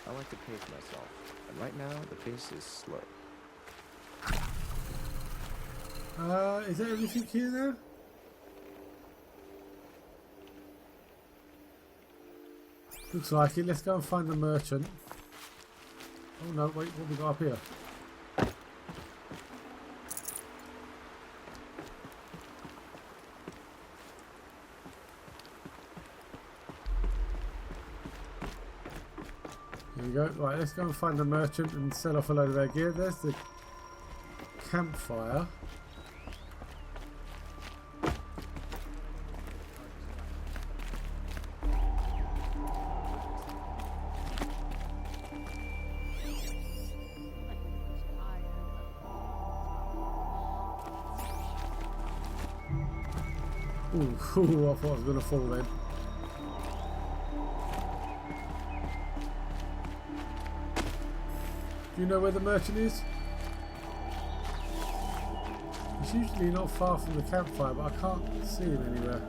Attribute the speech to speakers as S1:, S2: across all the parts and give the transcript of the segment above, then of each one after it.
S1: I like to pace myself, and right now the pace is slow.
S2: Is that everything here now? Looks like it. Let's go and find the merchant. Oh no, wait, what have we got up here? Here we go. Right, let's go and find the merchant and sell off a load of our gear. There's the campfire. Ooh, I thought I was going to fall then. Do you know where the merchant is? He's usually not far from the campfire, but I can't see him anywhere.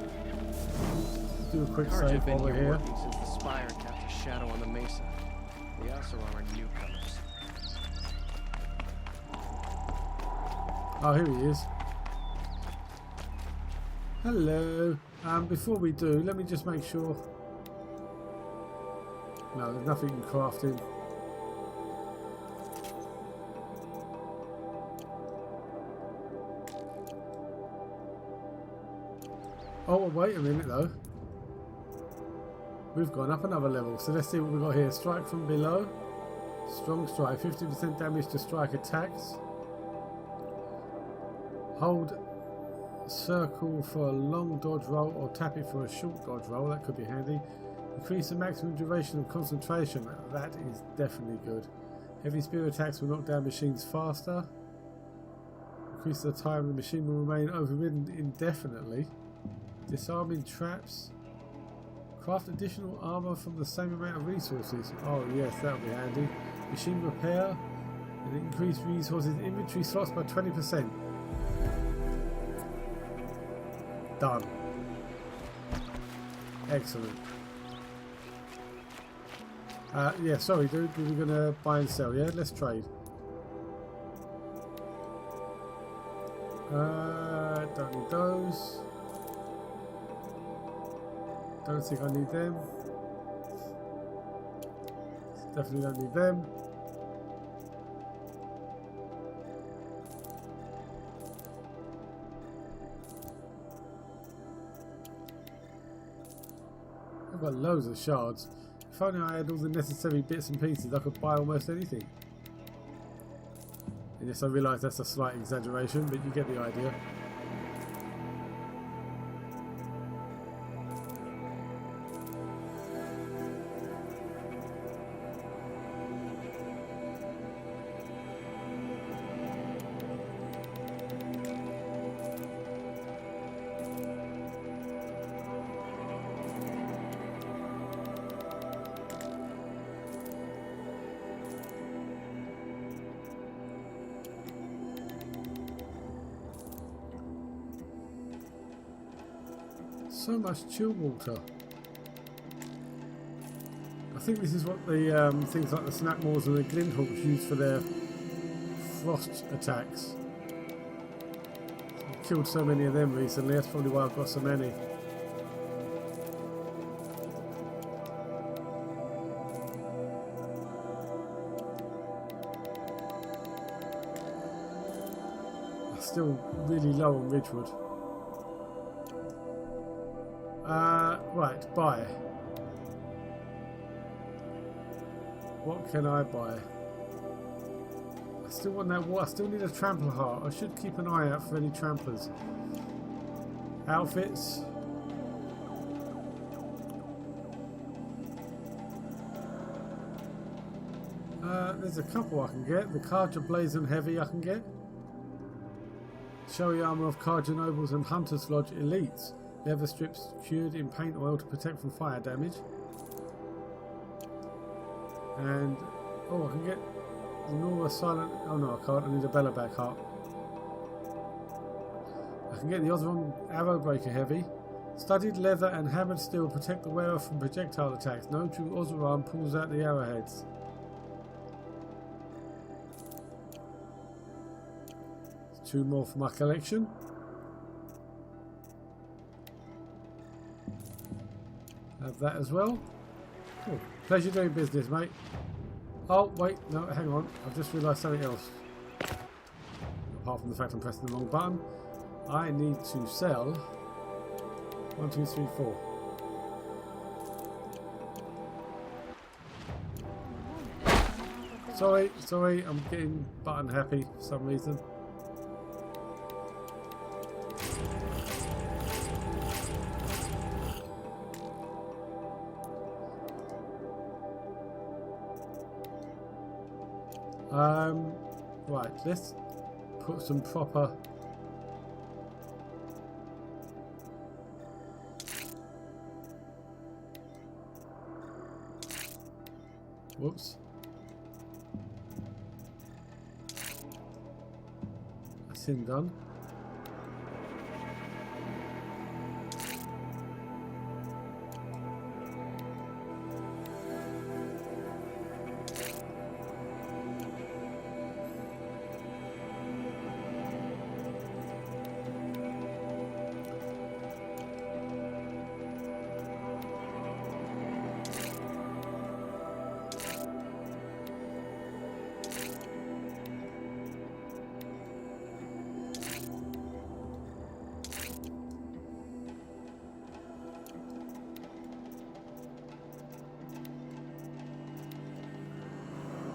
S2: Do a quick save while we're here.
S1: Working since the spire cast a shadow on the mesa. The Asuram are newcomers.
S2: Oh, here he is. Hello. Before we do, let me just make sure. No, there's nothing in crafting. Oh, wait a minute though. We've gone up another level, so let's see what we've got here. Strike from below. Strong strike, 50% damage to strike attacks. Hold circle for a long dodge roll or tap it for a short dodge roll. That could be handy. Increase the maximum duration of concentration. That is definitely good. Heavy spear attacks will knock down machines faster. Increase the time the machine will remain overridden indefinitely. Disarming traps. Craft additional armor from the same amount of resources. Oh yes, that'll be handy. Machine repair and increase resources inventory slots by 20%. Done. Excellent. Yeah, sorry dude, we were gonna buy and sell, yeah? Let's trade. Don't need those. Don't think I need them. Definitely don't need them. I've got loads of shards. If only I had all the necessary bits and pieces, I could buy almost anything. And yes, I realise that's a slight exaggeration, but you get the idea. So much chill water. I think this is what the things like the snapmaws and the glinthawks use for their frost attacks. I've killed so many of them recently, that's probably why I've got so many. I'm still really low on Ridgewood. Right, buy. What can I buy? I still want that water. I still need a trampler heart. I should keep an eye out for any tramplers. Outfits. There's a couple I can get. The Carja Blazon Heavy I can get. Showy armour of Carja Nobles and Hunter's Lodge Elites. Leather strips cured in paint oil to protect from fire damage. And oh, I can get the Nora Silent. Oh no, I can't. I need a Bellerback heart. I can get the Oseram Arrow Breaker Heavy. Studded leather and hammered steel protect the wearer from projectile attacks. No true Oseram pulls out the arrowheads. 2 more for my collection. Have that as well. Oh, pleasure doing business, mate. Oh, wait, no, hang on. I've just realised something else. Apart from the fact I'm pressing the wrong button. I need to sell 1, 2, 3, 4. Sorry, I'm getting button happy for some reason. Right, let's put some proper whoops. That's him done.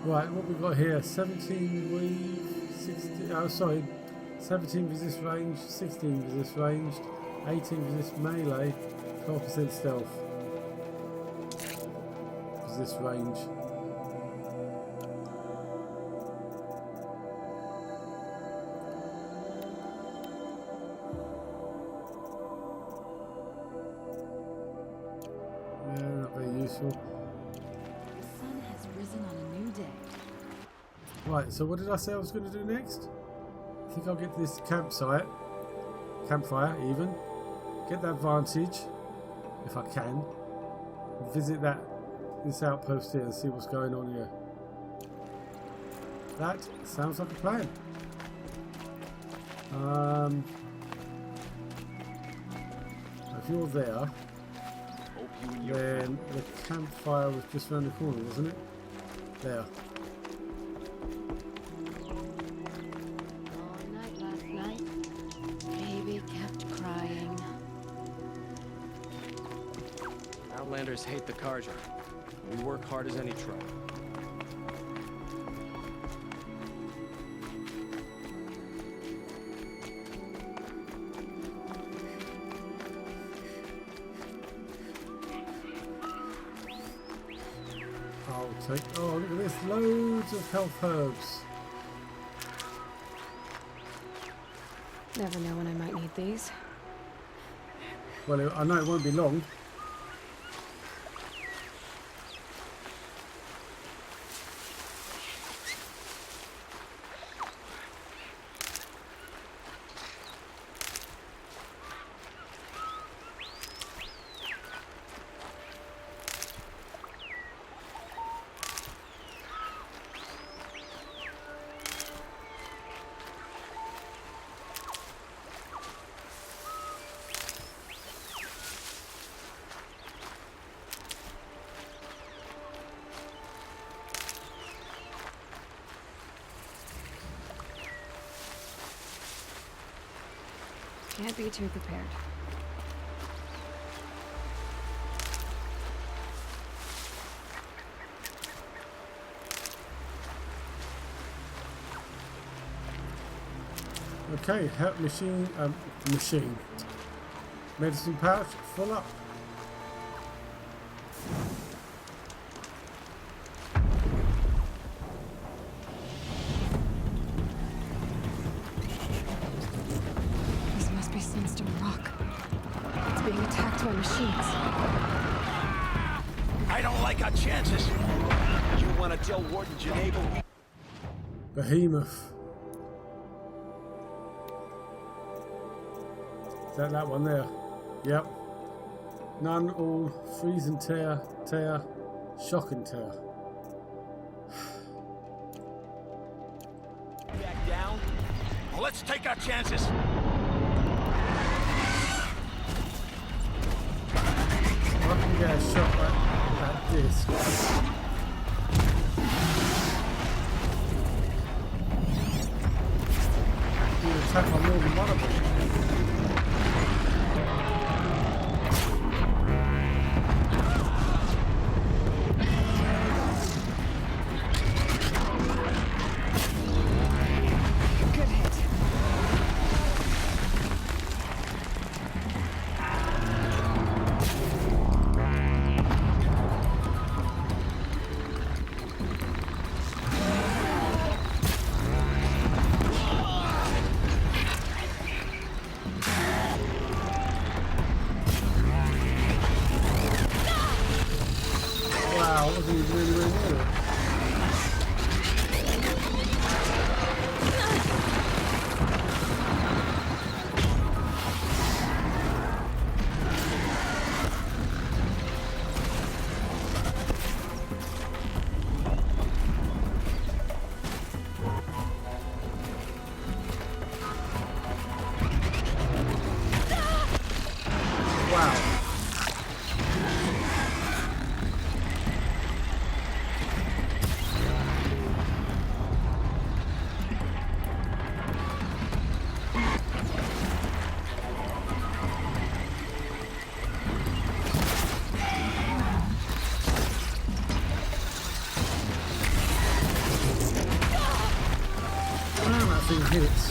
S2: Right, what we got here? 17 weave, 16. Oh, sorry, 17 resist range, 16 resist ranged, 18 resist melee, 12% stealth. Resist range. Yeah, not very useful. Right, so what did I say I was going to do next? I think I'll get to this campfire even, get that vantage, if I can, visit this outpost here and see what's going on here. That sounds like a plan. If you're there, then the campfire was just around the corner, wasn't it? There.
S1: Outlanders hate the Carja. We work hard as any tribe.
S2: I'll take. Oh, look at this! Loads of health herbs.
S3: Never know when I might need these.
S2: Well, I know it won't be long.
S3: Can't be too prepared.
S2: Okay, help machine. Medicine pouch full up.
S3: Sunstone Rock. It's being attacked by machines.
S4: I don't like our chances. You want to tell Warden Genable?
S2: Behemoth. Is that one there? Yep. None, all, freeze and tear, shock and tear.
S4: Back down? Well, Let's take our chances.
S2: I can get a shot at this. You attack on more than one of them.
S3: Good hit.
S2: Wow, that wasn't even really near it. Wow. That thing hits.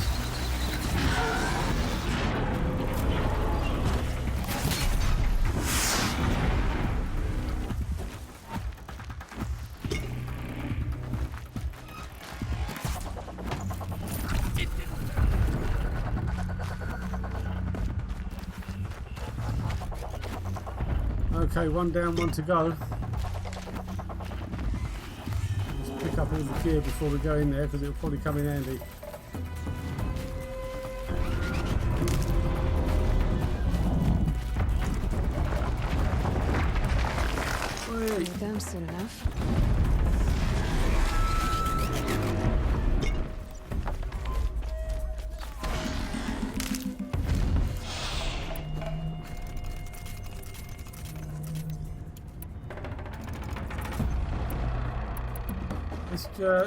S2: Okay, one down, one to go. Just pick up all the gear before we go in there because it'll probably come in handy. Wait.
S3: Need them soon enough.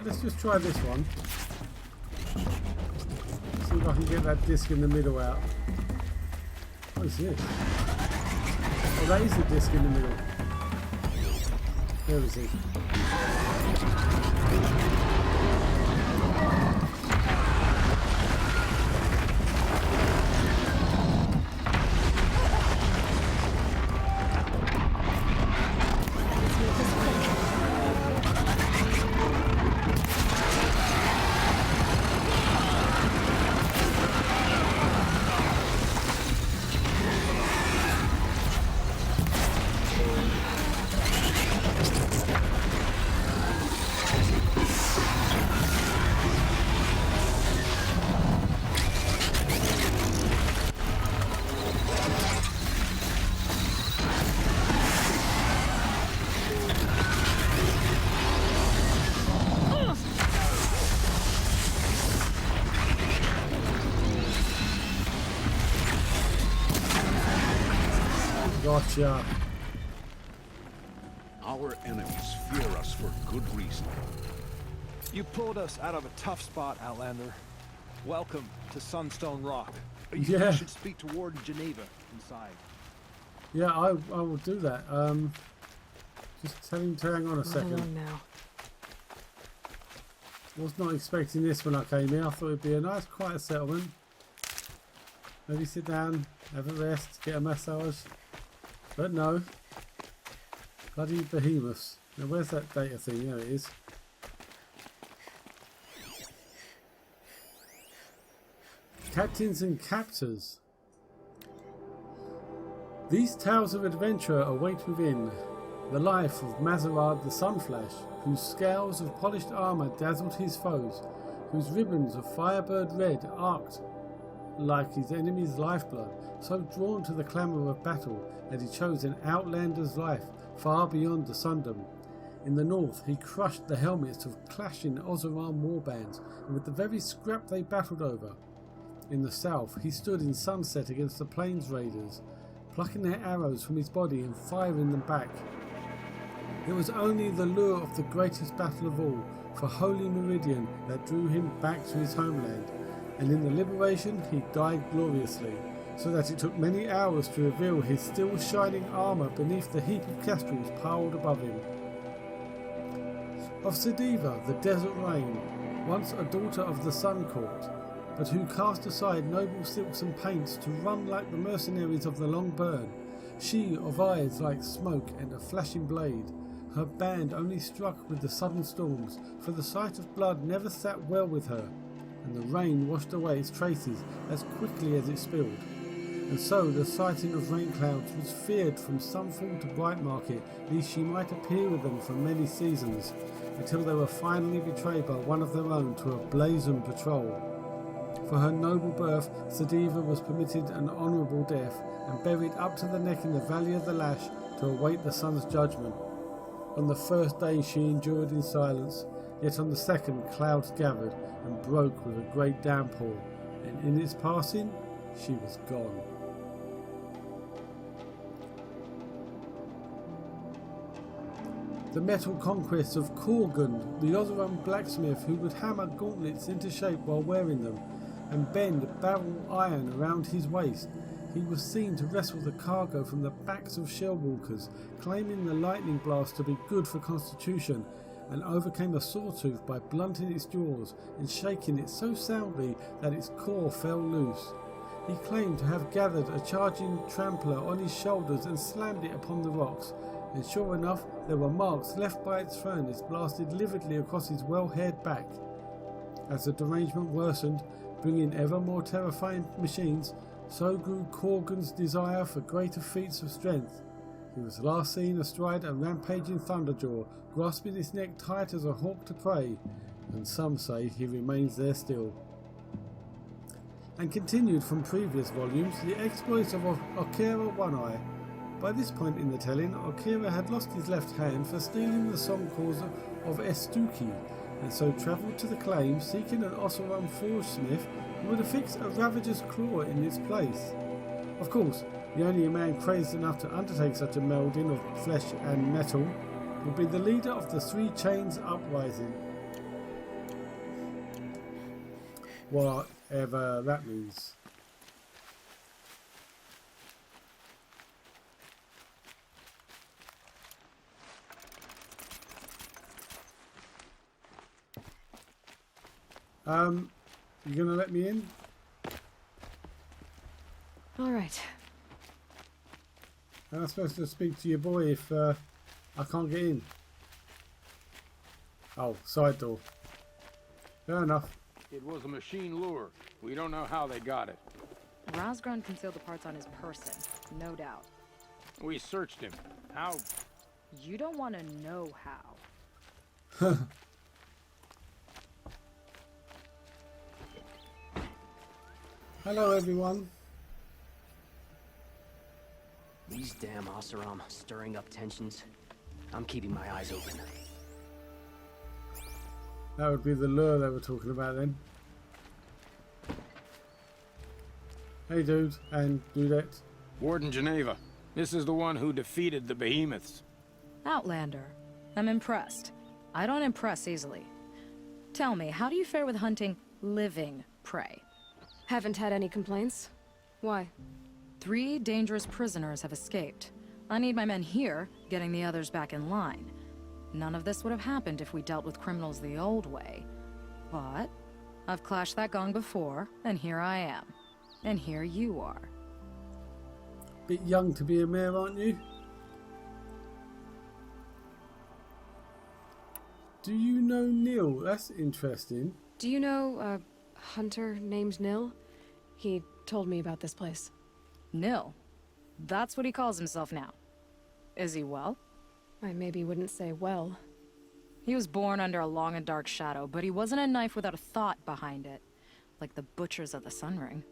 S2: Let's just try this one. See if I can get that disc in the middle out. What is this? Oh, that is the disc in the middle. There is it.
S3: Let's make this quick.
S2: Gotcha.
S5: Our enemies fear us for good reason.
S6: You pulled us out of a tough spot, Outlander. Welcome to Sunstone Rock.
S2: Yeah.
S6: You should speak to Warden Geneva inside.
S2: Yeah, I will do that. Just tell him to hang on a
S3: Not
S2: second.
S3: alone now.
S2: Was not expecting this when I came here. I thought it'd be a nice quiet settlement. Maybe sit down, have a rest, get a massage. But no. Bloody Behemoths. Now where's that data thing? There it is. Captains and captors. These tales of adventure await within. The life of Mazarad the Sunflash, whose scales of polished armour dazzled his foes, whose ribbons of firebird red arced like his enemy's lifeblood, so drawn to the clamour of battle that he chose an outlander's life far beyond the Sundom. In the north he crushed the helmets of clashing Oseram warbands, and with the very scrap they battled over, In the south, he stood in sunset against the Plains Raiders, plucking their arrows from his body and firing them back. It was only the lure of the greatest battle of all, for Holy Meridian, that drew him back to his homeland, and in the liberation he died gloriously, so that it took many hours to reveal his still shining armour beneath the heap of kestrels piled above him. Of Sediva, the Desert Rain, once a daughter of the Sun Court, but who cast aside noble silks and paints to run like the mercenaries of the Long Burn, she of eyes like smoke and a flashing blade, her band only struck with the sudden storms, for the sight of blood never sat well with her, and the rain washed away its traces as quickly as it spilled. And so the sighting of rain clouds was feared from Sunfall to Brightmarket, lest she might appear with them for many seasons, until they were finally betrayed by one of their own to a blazon patrol. For her noble birth, Sediva was permitted an honourable death, and buried up to the neck in the Valley of the Lash to await the sun's judgment. On the first day she endured in silence, yet on the second clouds gathered and broke with a great downpour, and in its passing she was gone. The metal conquest of Korgun, the Oseram blacksmith who would hammer gauntlets into shape while wearing them, and bend barrel iron around his waist. He was seen to wrestle the cargo from the backs of shellwalkers, claiming the lightning blast to be good for constitution, and overcame a sawtooth by blunting its jaws and shaking it so soundly that its core fell loose. He claimed to have gathered a charging trampler on his shoulders and slammed it upon the rocks, and sure enough there were marks left by its furnace blasted lividly across his well-haired back. As the derangement worsened, bringing ever more terrifying machines, so grew Korgun's desire for greater feats of strength. He was last seen astride a rampaging Thunderjaw, grasping its neck tight as a hawk to prey, and some say he remains there still. And continued from previous volumes, the exploits of Okera One-Eye. By this point in the telling, Okera had lost his left hand for stealing the song cause of Estuki, and so travelled to the claim seeking an Oseram forge smith who would affix a ravager's claw in its place. Of course, the only man crazed enough to undertake such a melding of flesh and metal would be the leader of the Three Chains Uprising. Whatever that means. You gonna let me in?
S3: All right.
S2: I'm supposed to speak to your boy if I can't get in. Oh, side door. Fair enough.
S7: It was a machine lure. We don't know how they got it.
S8: Razgran concealed the parts on his person, no doubt.
S7: We searched him. How?
S8: You don't want to know how.
S2: Hello everyone.
S9: These damn Oseram stirring up tensions. I'm keeping my eyes open.
S2: That would be the lure they were talking about then. Hey dude, and dudette.
S7: Warden Geneva. This is the one who defeated the Behemoths.
S8: Outlander. I'm impressed. I don't impress easily. Tell me, how do you fare with hunting living prey?
S3: Haven't had any complaints. Why?
S8: 3 dangerous prisoners have escaped. I need my men here, getting the others back in line. None of this would have happened if we dealt with criminals the old way. But I've clashed that gong before, and here I am. And here you are.
S2: Bit young to be a mayor, aren't you? Do you know Neil? That's interesting.
S3: Do you know a hunter named Nil? He told me about this place.
S8: Nil. That's what he calls himself now. Is he well?
S3: I maybe wouldn't say well.
S8: He was born under a long and dark shadow, but he wasn't a knife without a thought behind it. Like the butchers of the Sun Ring.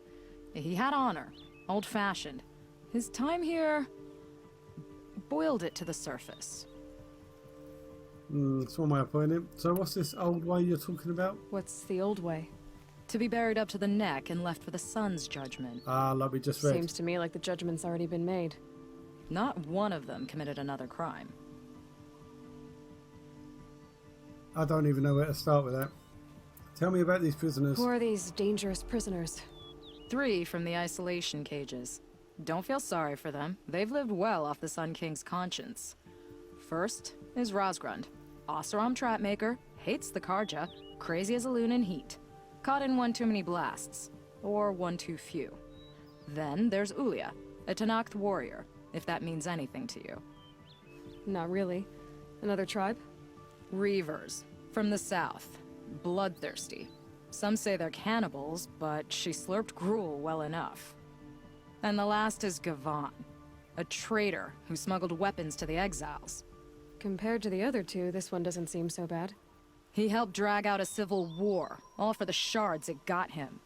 S8: He had honor. Old-fashioned. His time here boiled it to the surface.
S2: That's one way of putting it. So what's this old way you're talking about?
S3: What's the old way?
S8: To be buried up to the neck and left for the sun's judgment.
S2: Ah, like we just read.
S3: Seems to me like the judgment's already been made.
S8: Not one of them committed another crime.
S2: I don't even know where to start with that. Tell me about these prisoners.
S3: Who are these dangerous prisoners?
S8: 3 from the isolation cages. Don't feel sorry for them. They've lived well off the Sun King's conscience. First is Rosgrund. Oseram trapmaker, hates the Karja, crazy as a loon in heat. Caught in one too many blasts. Or one too few. Then there's Ulia, a Tanakh warrior, if that means anything to you.
S3: Not really. Another tribe?
S8: Reavers, from the south. Bloodthirsty. Some say they're cannibals, but she slurped gruel well enough. And the last is Gavan, a traitor who smuggled weapons to the exiles.
S3: Compared to the other two, this one doesn't seem so bad.
S8: He helped drag out a civil war, all for the shards it got him.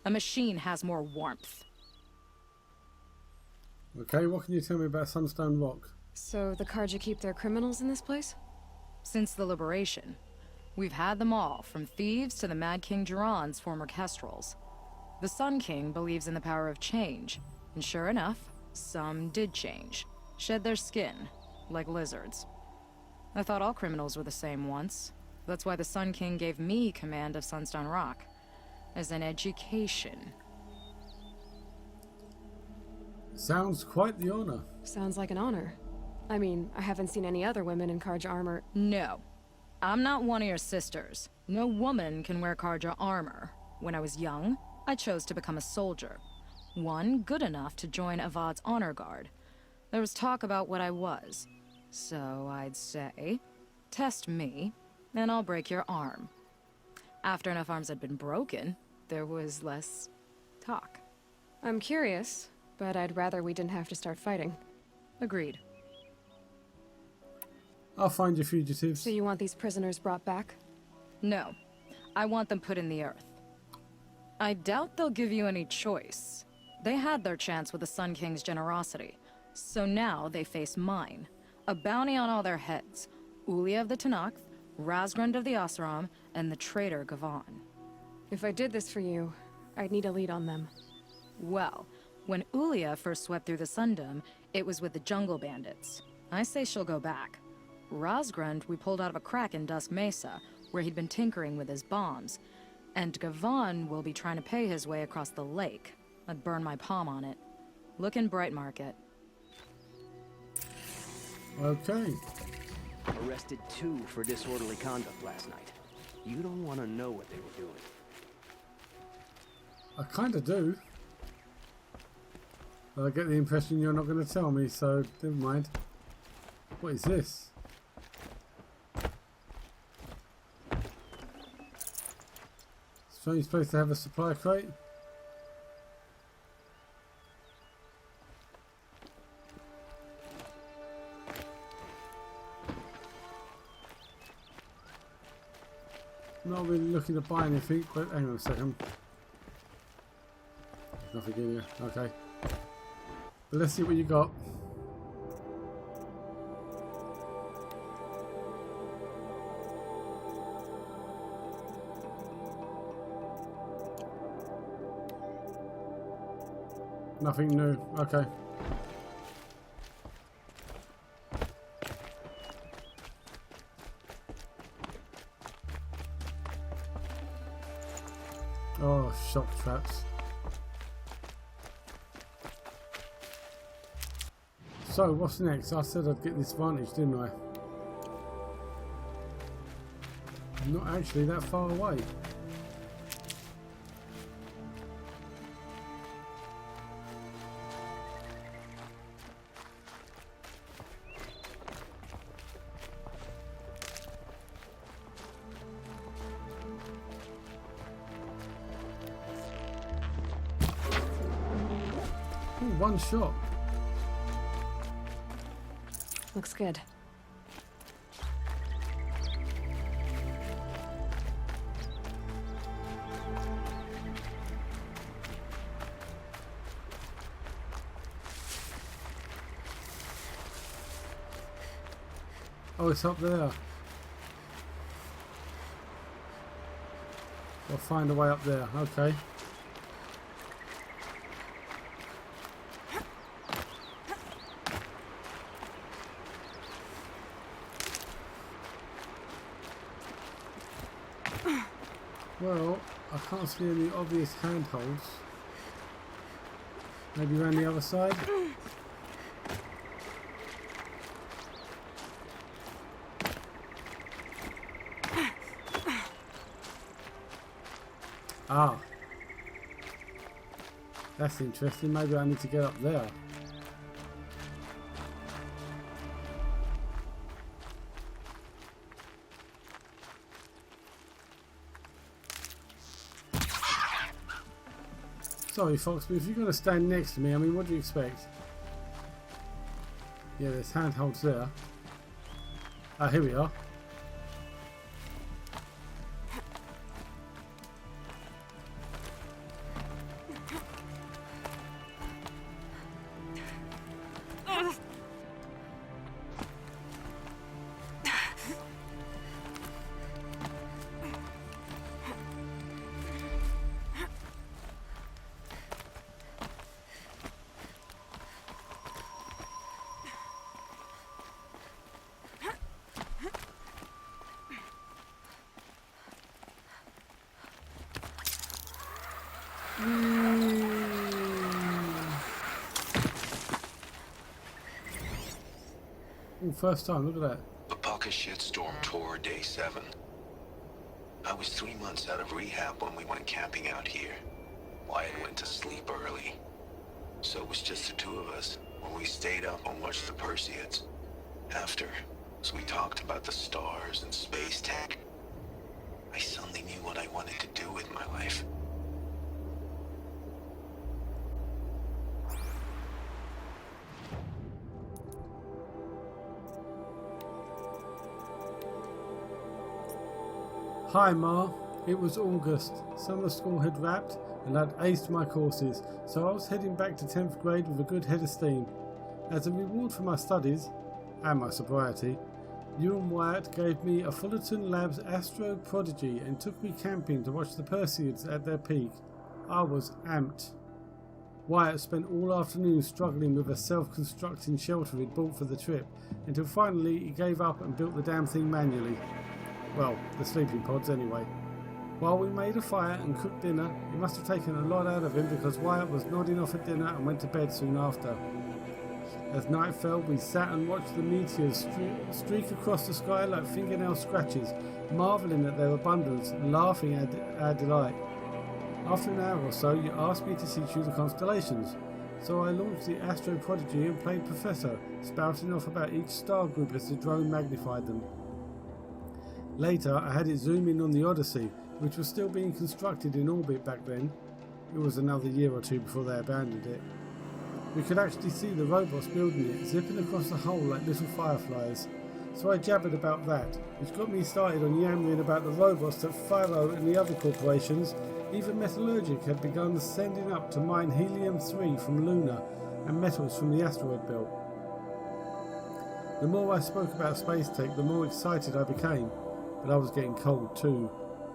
S8: A machine has more warmth.
S2: Okay, what can you tell me about Sunstone Rock?
S3: So the Karja keep their criminals in this place?
S8: Since the liberation, we've had them all, from thieves to the Mad King Duran's former kestrels. The Sun King believes in the power of change, and sure enough, some did change. Shed their skin, like lizards. I thought all criminals were the same once. That's why the Sun King gave me command of Sunstone Rock. As an education.
S2: Sounds quite the honor.
S3: Sounds like an honor. I mean, I haven't seen any other women in Karja armor.
S8: No. I'm not one of your sisters. No woman can wear Karja armor. When I was young, I chose to become a soldier. One good enough to join Avad's honor guard. There was talk about what I was. So I'd say, test me, and I'll break your arm. After enough arms had been broken, there was less talk.
S3: I'm curious, but I'd rather we didn't have to start fighting.
S8: Agreed.
S2: I'll find your fugitives.
S3: So you want these prisoners brought back?
S8: No. I want them put in the earth. I doubt they'll give you any choice. They had their chance with the Sun King's generosity. So now they face mine. A bounty on all their heads. Ulia of the Tanakh, Rosgrund of the Oseram, and the traitor Gavan.
S3: If I did this for you, I'd need a lead on them.
S8: Well, when Ulia first swept through the Sundom, it was with the jungle bandits. I say she'll go back. Rosgrund we pulled out of a crack in Dusk Mesa, where he'd been tinkering with his bombs. And Gavan will be trying to pay his way across the lake. I'd burn my palm on it. Look in Bright Market.
S2: Okay.
S9: Arrested 2 for disorderly conduct last night. You don't want to know what they were doing.
S2: I kind of do. But I get the impression you're not going to tell me, so never mind. What is this? Strange place to have a supply crate. Not really looking to buy anything, but hang on a second. There's nothing in here. Okay. But let's see what you got. Nothing new. Okay. Oh, shock traps. So, what's next? I said I'd get this vantage, didn't I? I'm not actually that far away. Ooh, one shot.
S3: Looks good.
S2: Oh, it's up there. I'll find a way up there. Okay. Well, I can't see any obvious handholds. Maybe around the other side? Ah. That's interesting. Maybe I need to get up there. Sorry folks, but if you're going to stand next to me, I mean, what do you expect? Yeah, there's handholds there. Ah, here we are. Ooh, first time, look at that.
S10: A pocket shitstorm tore day 7. I was 3 months out of rehab when we went camping out here. Wyatt went to sleep early. So it was just the 2 of us when we stayed up and watched the Perseids. After, as we talked about the stars and space tech, I suddenly knew what I wanted to do with my life.
S2: Hi Ma, it was August. Summer school had wrapped and I'd aced my courses, so I was heading back to 10th grade with a good head of steam. As a reward for my studies, and my sobriety, you and Wyatt gave me a Fullerton Labs Astro Prodigy and took me camping to watch the Perseids at their peak. I was amped. Wyatt spent all afternoon struggling with a self-constructing shelter he'd bought for the trip, until finally he gave up and built the damn thing manually. Well, the sleeping pods anyway. While we made a fire and cooked dinner, it must have taken a lot out of him because Wyatt was nodding off at dinner and went to bed soon after. As night fell, we sat and watched the meteors streak across the sky like fingernail scratches, marvelling at their abundance and laughing at our delight. After an hour or so, you asked me to teach you the constellations, so I launched the Astro Prodigy and played Professor, spouting off about each star group as the drone magnified them. Later, I had it zoom in on the Odyssey, which was still being constructed in orbit back then. It was another year or 2 before they abandoned it. We could actually see the robots building it, zipping across the hull like little fireflies. So I jabbered about that, which got me started on yammering about the robots at Pharaoh and the other corporations. Even Metallurgic had begun sending up to mine helium-3 from Luna and metals from the asteroid belt. The more I spoke about space tech, the more excited I became. But I was getting cold too.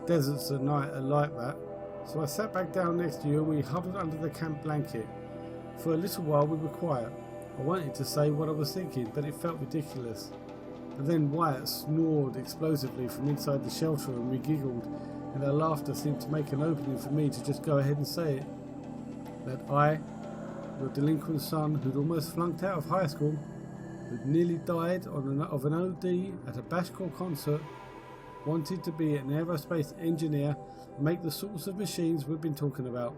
S2: Deserts at night are like that. So I sat back down next to you and we huddled under the camp blanket. For a little while we were quiet. I wanted to say what I was thinking, but it felt ridiculous. But then Wyatt snored explosively from inside the shelter and we giggled, and our laughter seemed to make an opening for me to just go ahead and say it. That I, your delinquent son who'd almost flunked out of high school, who'd nearly died of an OD at a Bashcore concert, wanted to be an aerospace engineer and make the sorts of machines we've been talking about.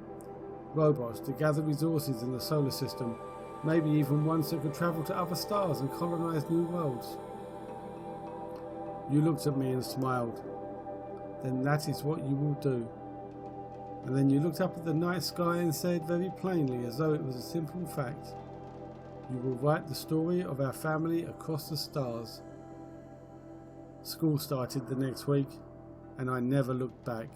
S2: Robots to gather resources in the solar system, maybe even ones that could travel to other stars and colonize new worlds. You looked at me and smiled. Then that is what you will do. And then you looked up at the night sky and said very plainly, as though it was a simple fact, you will write the story of our family across the stars. School started the next week, and I never looked back.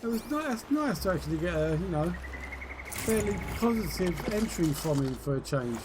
S2: That's nice to actually get a, fairly positive entry from him for a change.